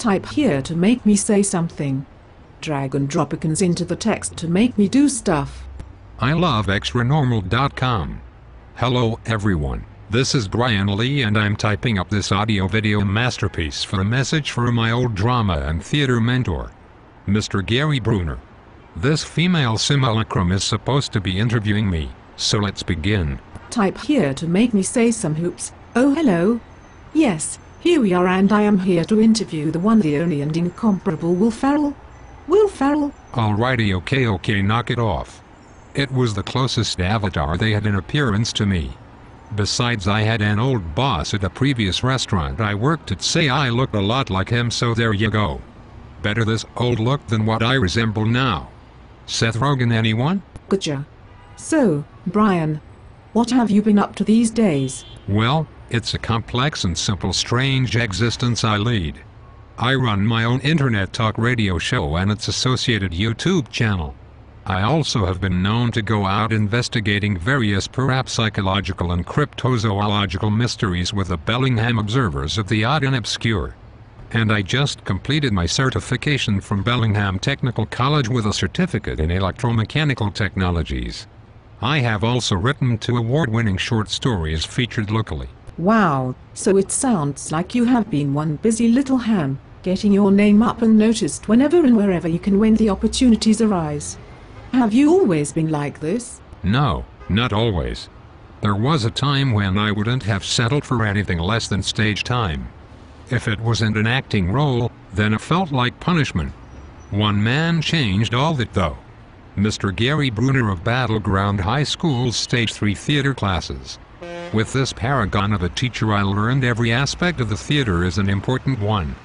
Type here to make me say something. Drag and drop icons into the text to make me do stuff. I love extranormal.com. Hello everyone, this is Brian Lee and I'm typing up this audio-video masterpiece for a message for my old drama and theater mentor, Mr. Gary Bruner. This female simulacrum is supposed to be interviewing me, so let's begin. Type here to make me say some hoops. Oh hello. Yes, here we are and I am here to interview the one, the only and incomparable Will Ferrell. Will Ferrell? Alrighty, okay, knock it off. It was the closest avatar they had in appearance to me. Besides, I had an old boss at a previous restaurant I worked at say I looked a lot like him, so there you go. Better this old look than what I resemble now. Seth Rogen, anyone? Gotcha. So, Brian, what have you been up to these days? Well, it's a complex and simple strange existence I lead. I run my own internet talk radio show and its associated YouTube channel. I also have been known to go out investigating various parapsychological and cryptozoological mysteries with the Bellingham observers of the odd and obscure. And I just completed my certification from Bellingham Technical College with a certificate in electromechanical technologies. I have also written 2 award-winning short stories featured locally. Wow, so it sounds like you have been one busy little ham, getting your name up and noticed whenever and wherever you can when the opportunities arise. Have you always been like this? No, not always. There was a time when I wouldn't have settled for anything less than stage time. If it wasn't an acting role, then it felt like punishment. One man changed all that though. Mr. Gary Bruner of Battleground High School's Stage 3 theater classes. With this paragon of a teacher I learned every aspect of the theater is an important one.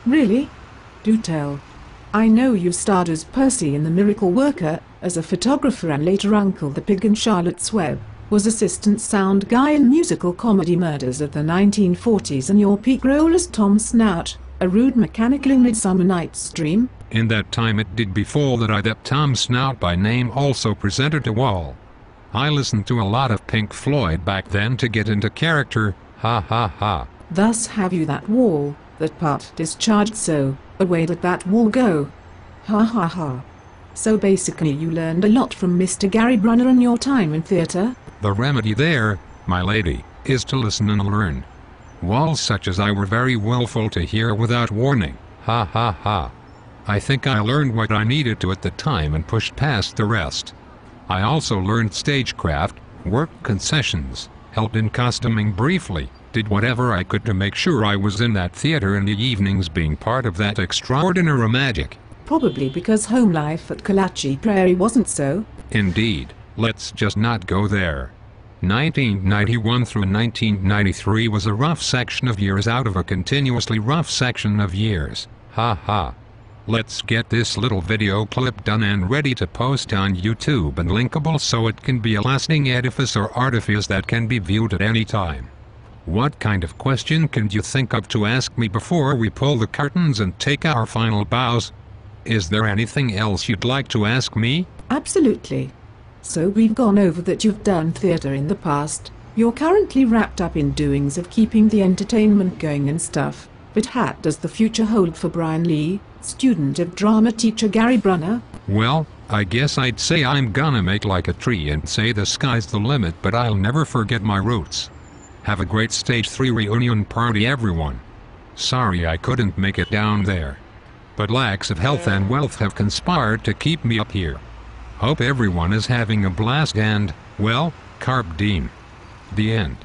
Really? Do tell. I know you starred as Percy in The Miracle Worker, as a photographer and later Uncle the Pig in Charlotte's Web, was assistant sound guy in musical comedy Murders of the 1940s, and your peak role as Tom Snout, a rude mechanic in Midsummer Night's Dream. In that time it did befall that Tom Snout by name also presented a wall. I listened to a lot of Pink Floyd back then to get into character, ha ha ha. Thus have you that wall, that part discharged, so away did that wall go. Ha ha ha. So basically you learned a lot from Mr. Gary Bruner in your time in theater? The remedy there, my lady, is to listen and learn. Walls such as I were very willful to hear without warning, ha ha ha. I think I learned what I needed to at the time and pushed past the rest. I also learned stagecraft, worked concessions, helped in costuming briefly, did whatever I could to make sure I was in that theater in the evenings, being part of that extraordinary magic. Probably because home life at Kalachi Prairie wasn't so. Indeed, let's just not go there. 1991 through 1993 was a rough section of years out of a continuously rough section of years, ha ha. Let's get this little video clip done and ready to post on YouTube and linkable so it can be a lasting edifice or artifice that can be viewed at any time. What kind of question can you think of to ask me before we pull the curtains and take our final bows? Is there anything else you'd like to ask me? Absolutely. So we've gone over that you've done theater in the past, you're currently wrapped up in doings of keeping the entertainment going and stuff, but what does the future hold for Brian Lee, student of drama teacher Gary Bruner? Well, I guess I'd say I'm gonna make like a tree and say the sky's the limit, but I'll never forget my roots. Have a great Stage 3 reunion party everyone. Sorry I couldn't make it down there. But lacks of health and wealth have conspired to keep me up here. Hope everyone is having a blast and, well, carpe diem. The end.